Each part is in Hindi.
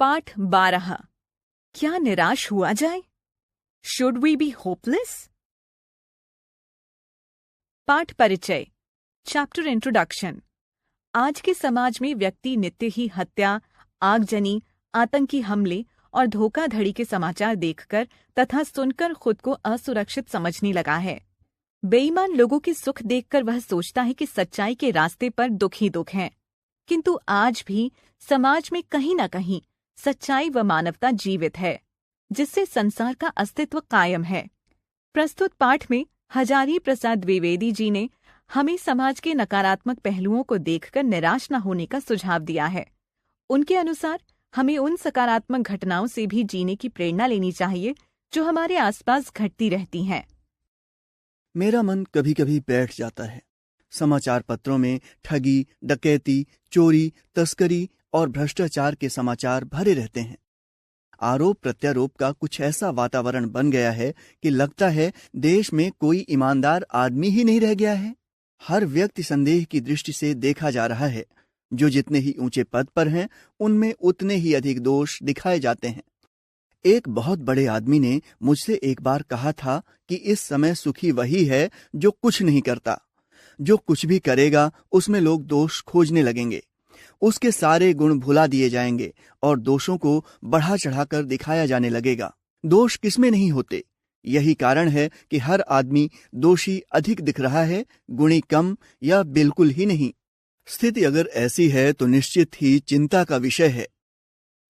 पाठ 12। क्या निराश हुआ जाए? Should we be hopeless? पाठ परिचय, चैप्टर इंट्रोडक्शन। आज के समाज में व्यक्ति नित्य ही हत्या, आगजनी, आतंकी हमले और धोखाधड़ी के समाचार देखकर तथा सुनकर खुद को असुरक्षित समझने लगा है। बेईमान लोगों के सुख देखकर वह सोचता है कि सच्चाई के रास्ते पर दुख ही दुख हैं। किंतु आज भी समाज में कहीं न कहीं सच्चाई व मानवता जीवित है, जिससे संसार का अस्तित्व कायम है। प्रस्तुत पाठ में हजारी प्रसाद द्विवेदी जी ने हमें समाज के नकारात्मक पहलुओं को देखकर निराश न होने का सुझाव दिया है। उनके अनुसार हमें उन सकारात्मक घटनाओं से भी जीने की प्रेरणा लेनी चाहिए जो हमारे आसपास घटती रहती हैं। मेरा मन कभी कभी बैठ जाता है। समाचार पत्रों में ठगी, डकैती, चोरी, तस्करी और भ्रष्टाचार के समाचार भरे रहते हैं। आरोप प्रत्यारोप का कुछ ऐसा वातावरण बन गया है कि लगता है देश में कोई ईमानदार आदमी ही नहीं रह गया है। हर व्यक्ति संदेह की दृष्टि से देखा जा रहा है। जो जितने ही ऊंचे पद पर हैं, उनमें उतने ही अधिक दोष दिखाए जाते हैं। एक बहुत बड़े आदमी ने मुझसे एक बार कहा था कि इस समय सुखी वही है जो कुछ नहीं करता। जो कुछ भी करेगा उसमें लोग दोष खोजने लगेंगे, उसके सारे गुण भुला दिए जाएंगे और दोषों को बढ़ा चढ़ाकर दिखाया जाने लगेगा। दोष किसमें नहीं होते? यही कारण है कि हर आदमी दोषी अधिक दिख रहा है, गुणी कम या बिल्कुल ही नहीं। स्थिति अगर ऐसी है तो निश्चित ही चिंता का विषय है।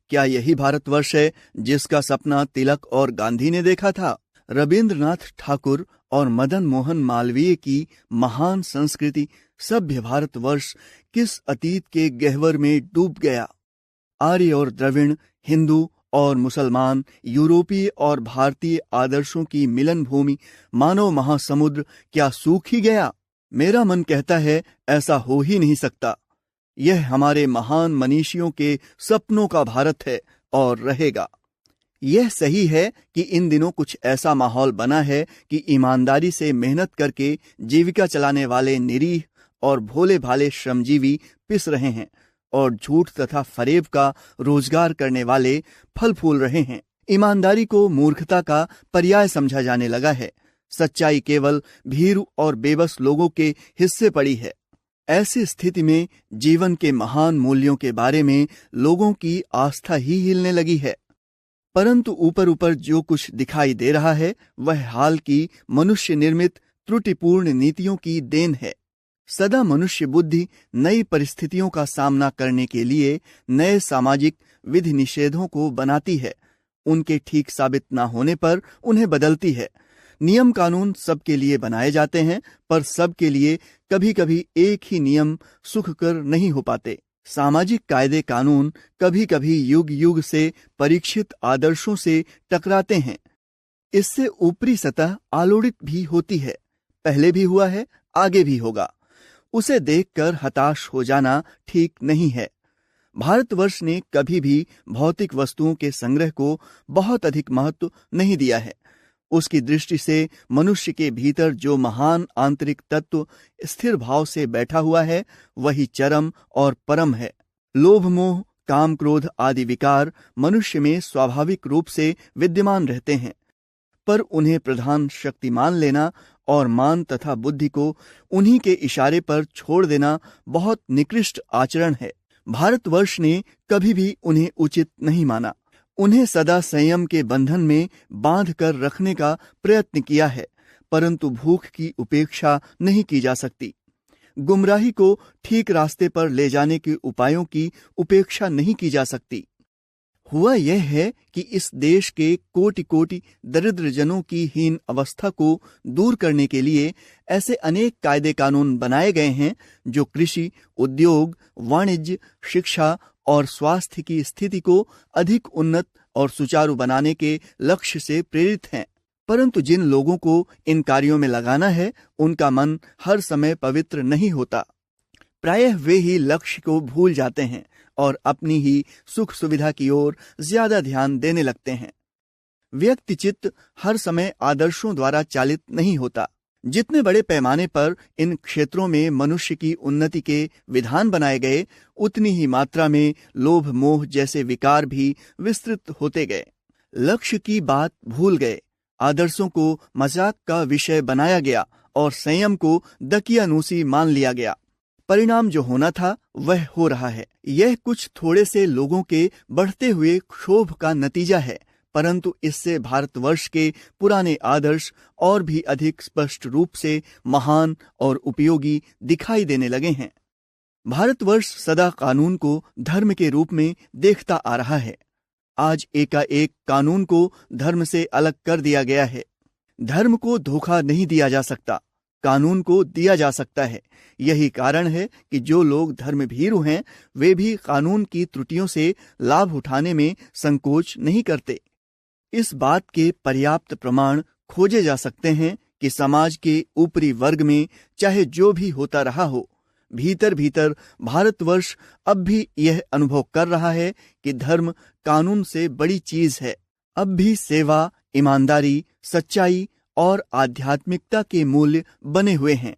क्या यही भारतवर्ष है जिसका सपना तिलक और गांधी ने देखा था? रविंद्रनाथ ठाकुर और मदन मोहन मालवीय की महान संस्कृति सभ्य भारतवर्ष किस अतीत के गहवर में डूब गया। आर्य और द्रविड़, हिंदू और मुसलमान, यूरोपीय और भारतीय आदर्शों की मिलन भूमि मानव महासमुद्र क्या सूख ही गया? मेरा मन कहता है ऐसा हो ही नहीं सकता। यह हमारे महान मनीषियों के सपनों का भारत है और रहेगा। यह सही है कि इन दिनों कुछ ऐसा माहौल बना है कि ईमानदारी से मेहनत करके जीविका चलाने वाले निरीह और भोले भाले श्रमजीवी पिस रहे हैं और झूठ तथा फरेब का रोजगार करने वाले फल फूल रहे हैं। ईमानदारी को मूर्खता का पर्याय समझा जाने लगा है। सच्चाई केवल भीरू और बेबस लोगों के हिस्से पड़ी है। ऐसी स्थिति में जीवन के महान मूल्यों के बारे में लोगों की आस्था ही हिलने लगी है। परंतु ऊपर ऊपर जो कुछ दिखाई दे रहा है वह हाल की मनुष्य निर्मित त्रुटिपूर्ण नीतियों की देन है। सदा मनुष्य बुद्धि नई परिस्थितियों का सामना करने के लिए नए सामाजिक विधि निषेधों को बनाती है। उनके ठीक साबित न होने पर उन्हें बदलती है। नियम कानून सबके लिए बनाए जाते हैं, पर सबके लिए कभी कभी एक ही नियम सुखकर नहीं हो पाते। सामाजिक कायदे कानून कभी कभी युग युग से परीक्षित आदर्शों से टकराते हैं। इससे ऊपरी सतह आलोड़ित भी होती है। पहले भी हुआ है, आगे भी होगा। उसे देखकर हताश हो जाना ठीक नहीं है। भारतवर्ष ने कभी भी भौतिक वस्तुओं के संग्रह को बहुत अधिक महत्व नहीं दिया है। उसकी दृष्टि से मनुष्य के भीतर जो महान आंतरिक तत्व स्थिर भाव से बैठा हुआ है वही चरम और परम है। लोभ, मोह, काम, क्रोध आदि विकार मनुष्य में स्वाभाविक रूप से विद्यमान रहते हैं, पर उन्हें प्रधान शक्ति मान लेना और मान तथा बुद्धि को उन्हीं के इशारे पर छोड़ देना बहुत निकृष्ट आचरण है। भारतवर्ष ने कभी भी उन्हें उचित नहीं माना। उन्हें सदा संयम के बंधन में बांध कर रखने का प्रयत्न किया है, परंतु भूख की उपेक्षा नहीं की जा सकती। गुमराही को ठीक रास्ते पर ले जाने के उपायों की उपेक्षा नहीं की जा सकती। हुआ यह है कि इस देश के कोटि कोटि दरिद्र जनों की हीन अवस्था को दूर करने के लिए ऐसे अनेक कायदे कानून बनाए गए हैं जो कृषि, उद्योग, वाणिज्य, शिक्षा और स्वास्थ्य की स्थिति को अधिक उन्नत और सुचारू बनाने के लक्ष्य से प्रेरित हैं। परंतु जिन लोगों को इन कार्यों में लगाना है उनका मन हर समय पवित्र नहीं होता। प्रायः वे ही लक्ष्य को भूल जाते हैं और अपनी ही सुख सुविधा की ओर ज्यादा ध्यान देने लगते हैं। व्यक्ति चित्त हर समय आदर्शों द्वारा चालित नहीं होता। जितने बड़े पैमाने पर इन क्षेत्रों में मनुष्य की उन्नति के विधान बनाए गए, उतनी ही मात्रा में लोभ मोह जैसे विकार भी विस्तृत होते गए। लक्ष्य की बात भूल गए, आदर्शों को मजाक का विषय बनाया गया और संयम को दकियानूसी मान लिया गया। परिणाम जो होना था वह हो रहा है। यह कुछ थोड़े से लोगों के बढ़ते हुए क्षोभ का नतीजा है, परंतु इससे भारतवर्ष के पुराने आदर्श और भी अधिक स्पष्ट रूप से महान और उपयोगी दिखाई देने लगे हैं। भारतवर्ष सदा कानून को धर्म के रूप में देखता आ रहा है। आज एकाएक कानून को धर्म से अलग कर दिया गया है। धर्म को धोखा नहीं दिया जा सकता, कानून को दिया जा सकता है। यही कारण है कि जो लोग धर्मभीरु हैं, वे भी कानून की त्रुटियों से लाभ उठाने में संकोच नहीं करते। इस बात के पर्याप्त प्रमाण खोजे जा सकते हैं कि समाज के ऊपरी वर्ग में चाहे जो भी होता रहा हो, भीतर भीतर भारतवर्ष अब भी यह अनुभव कर रहा है कि धर्म कानून से बड़ी चीज है। अब भी सेवा, ईमानदारी, सच्चाई और आध्यात्मिकता के मूल्य बने हुए हैं।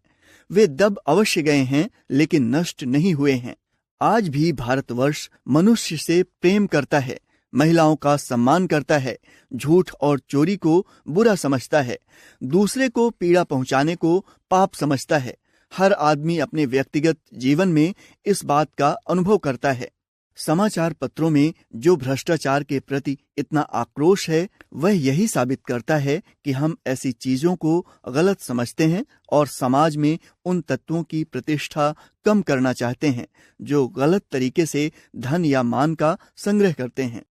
वे दब अवश्य गए हैं, लेकिन नष्ट नहीं हुए हैं। आज भी भारतवर्ष मनुष्य से प्रेम करता है, महिलाओं का सम्मान करता है, झूठ और चोरी को बुरा समझता है, दूसरे को पीड़ा पहुंचाने को पाप समझता है। हर आदमी अपने व्यक्तिगत जीवन में इस बात का अनुभव करता है। समाचार पत्रों में जो भ्रष्टाचार के प्रति इतना आक्रोश है, वह यही साबित करता है कि हम ऐसी चीजों को गलत समझते हैं और समाज में उन तत्वों की प्रतिष्ठा कम करना चाहते हैं जो गलत तरीके से धन या मान का संग्रह करते हैं।